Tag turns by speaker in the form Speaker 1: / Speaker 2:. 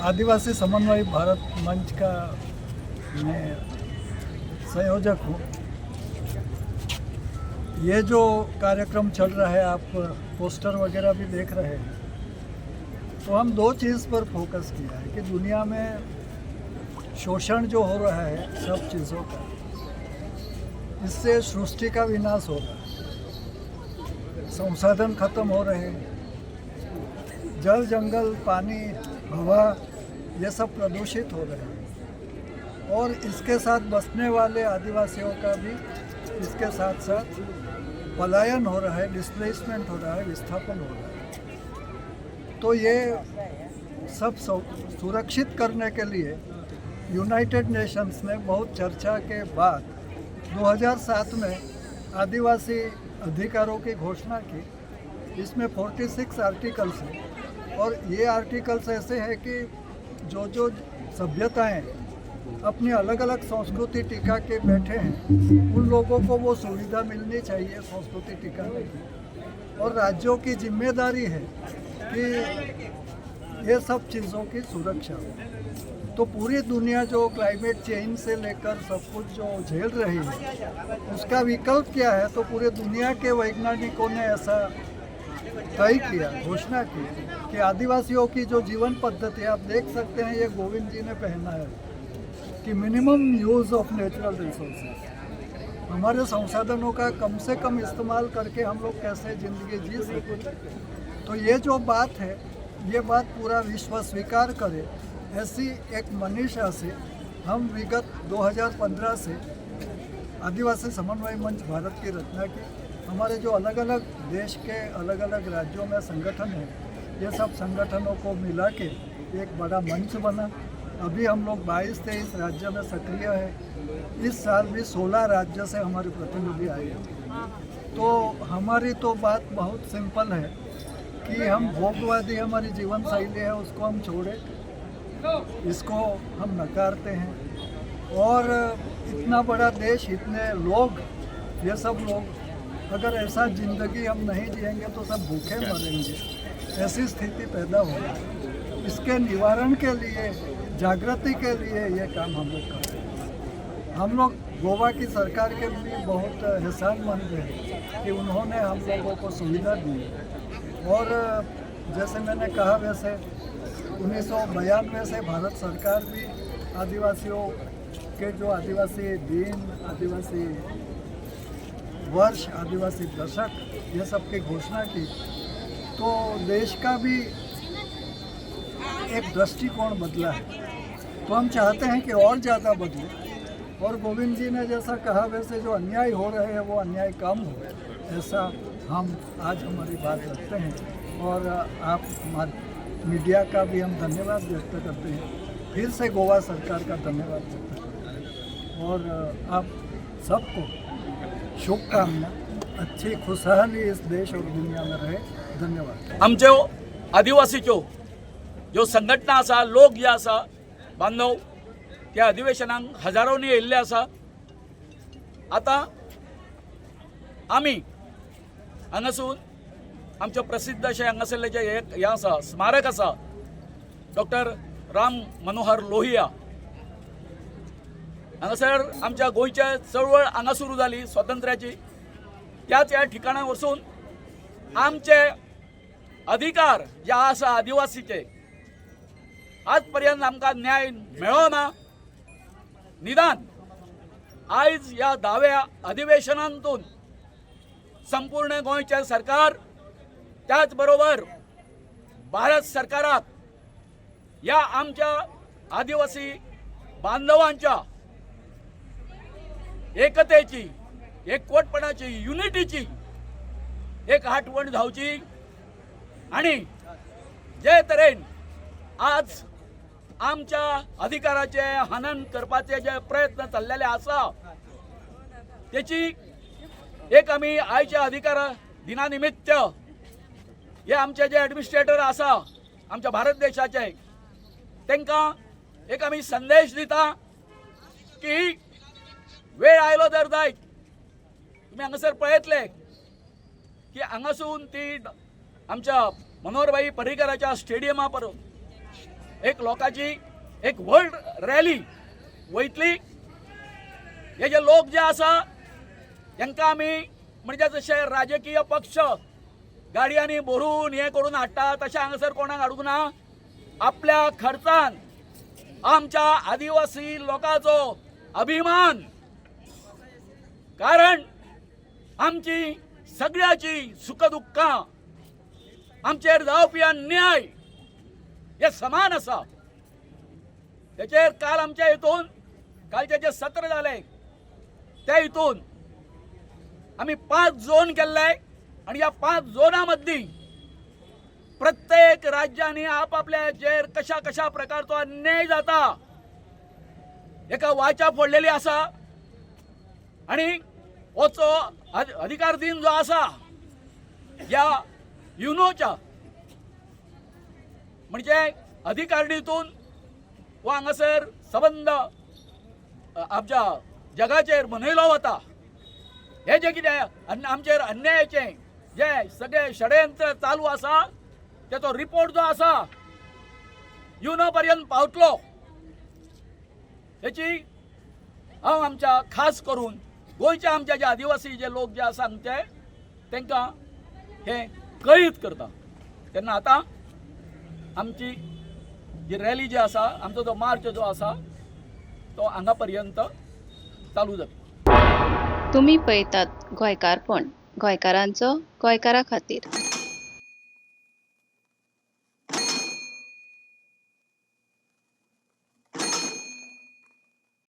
Speaker 1: आदिवासी समन्वय भारत मंच का मैं संयोजक हूँ। ये जो कार्यक्रम चल रहा है, आप पोस्टर वगैरह भी देख रहे हैं, तो हम दो चीज़ पर फोकस किया है कि दुनिया में शोषण जो हो रहा है सब चीज़ों का, इससे सृष्टि का विनाश हो रहा है, संसाधन खत्म हो रहे हैं, जल जंगल पानी हवा ये सब प्रदूषित हो रहे हैं, और इसके साथ बसने वाले आदिवासियों का भी इसके साथ साथ पलायन हो रहा है, डिस्प्लेसमेंट हो रहा है, विस्थापन हो रहा है। तो ये सब सुरक्षित करने के लिए यूनाइटेड नेशंस ने बहुत चर्चा के बाद 2007 में आदिवासी अधिकारों की घोषणा की। इसमें 46 आर्टिकल्स हैं, और ये आर्टिकल्स ऐसे हैं कि जो सभ्यताएं अपनी अलग अलग संस्कृति टीका के बैठे हैं, उन लोगों को वो सुविधा मिलनी चाहिए संस्कृति टिकाने की, और राज्यों की जिम्मेदारी है कि ये सब चीज़ों की सुरक्षा हो। तो पूरी दुनिया जो क्लाइमेट चेंज से लेकर सब कुछ जो झेल रही है, उसका विकल्प क्या है, तो पूरे दुनिया के वैज्ञानिकों ने ऐसा तय किया, घोषणा की कि आदिवासियों की जो जीवन पद्धति आप देख सकते हैं, ये गोविंद जी ने पहना है कि minimum use of natural resources, हमारे संसाधनों का कम से कम इस्तेमाल करके हम लोग कैसे ज़िंदगी जी सकते। तो ये जो बात है, ये बात पूरा विश्व स्वीकार करे, ऐसी एक मनीषा से हम विगत 2015 से आदिवासी समन्वय मंच भारत की रचना की। हमारे जो अलग अलग देश के अलग अलग राज्यों में संगठन हैं, ये सब संगठनों को मिला के एक बड़ा मंच बना। अभी हम लोग 22-23 राज्य में सक्रिय है। इस साल भी 16 राज्य से हमारे प्रतिनिधि आए हैं। तो हमारी तो बात बहुत सिंपल है कि हम भोगवादी हमारी जीवन शैली है, उसको हम छोड़े, इसको हम नकारते हैं। और इतना बड़ा देश, इतने लोग, ये सब लोग अगर ऐसा ज़िंदगी हम नहीं जिएंगे तो सब भूखे मरेंगे, ऐसी स्थिति पैदा होगी। इसके निवारण के लिए, जागृति के लिए ये काम हम लोग करते हैं। हम लोग गोवा की सरकार के भी बहुत एहसानमंद हैं कि उन्होंने हम लोगों को सुविधा दी। और जैसे मैंने कहा, वैसे 1992 से भारत सरकार भी आदिवासियों के जो आदिवासी दिन, आदिवासी वर्ष, आदिवासी दशक, ये सब की घोषणा की। तो देश का भी एक दृष्टिकोण बदला है। तो हम चाहते हैं कि और ज़्यादा बदले, और गोविंद जी ने जैसा कहा, वैसे जो अन्याय हो रहे हैं वो अन्याय कम हो, ऐसा हम आज हमारी बात रखते हैं। और आप मीडिया का भी हम धन्यवाद व्यक्त करते हैं, फिर से गोवा सरकार का धन्यवाद व्यक्त करते हैं। और आप सबको शुभकामना, अच्छी खुशहाली इस देश और दुनिया में रहे। धन्यवाद।
Speaker 2: आमच्यो आदिवासीच्यो ज्यो संघटना आसा, लोक जे आसा, बांधव, त्या अधिवेशनाक हजारोंनी येयल्ले आसा। आता आमी हांगासून आमचे प्रसिद्ध अशें हांगासरलें जे हें आसा, स्मारक आसा, डॉक्टर राम मनोहर लोहिया, हांगासर आमच्या गोंयची चळवळ हांगा सुरू जाली स्वातंत्र्याची। त्याच ह्या ठिकाणार वचून आमचे अधिकार जे आसा आदिवासीचे, आज पर्यंत आमकां न्याय मेळना। निदान आयज ह्या 10व्या अधिवेशनांतून संपूर्ण गोंयचे सरकार, त्याच बरोबर भारत सरकाराक ह्या आमच्या आदिवासी बांधवांच्या एकतेची, एकवटपणाची, युनिटीची एक आठवण जावची। आणि जे तरेन आज आमच्या अधिकाराचे हनन करपाचे जे प्रयत्न चाललेले आसा, त्याची एक आमी आयच्या अधिकार दिना निमित्त हे आमचे जे एडमिनिस्ट्रेटर आसा आमच्या भारत देशाचे, तांकां एक आमी संदेश दिता की वेळ आयलो तर जायत। तुम्ही हांगासर पळयतले की हांगासून ती आमच्या मनोहरभाई पर्रीकराच्या स्टेडियमा एक लोकांची एक वर्ल्ड रॅली वयतली. हे जे लोक जे आसा तांकां आमी म्हणजे जशे राजकीय पक्ष गाडयांनी भरून हे करून हाडटा तशें हांगासर कोणाक हाडूंक ना. आपल्या खर्चान आमच्या आदिवासी लोकांचो अभिमान, कारण आमची सगळ्याची सुखदुःखां आमचेर जावपी अन्याय हे समान आसा. तेचेर काल आमच्या हितून कालचे जे सत्र जाले त्या हितून आमी 5 झोन केल्ले आणि या 5 झोना मदली प्रत्येक राज्यांनी आपापल्याचेर कशा कशा प्रकारचो अन्याय जाता एका वाचा फोडलेली आसा. आणि होचो अधिकार दिन जो आसा या युनोच्या म्हणजे अधिकारिणीतून व हांगासर संबंध आमच्या जगाचेर मनयलो वता. हे जे कितें आमचेर अन्यायाचे जे सगळे षडयंत्र चालू आसा त्याचो रिपोर्ट जो आसा युनो पर्यंत पावतलो. त्याची हांव आमच्या खास करून गोंयचे आमचे जे आदिवासी जे लोक जे आसा आमचे तांकां हे कळीत करता. तेन्ना आतां आमची जी रॅली जी आसा आमचो जो मार्च जो आसा तो हांगा पर्यंत चालू जातलो.
Speaker 3: तुम्ही पळयतात गोंयकारपण, गोंयकारांचो गोंयकारा खातीर.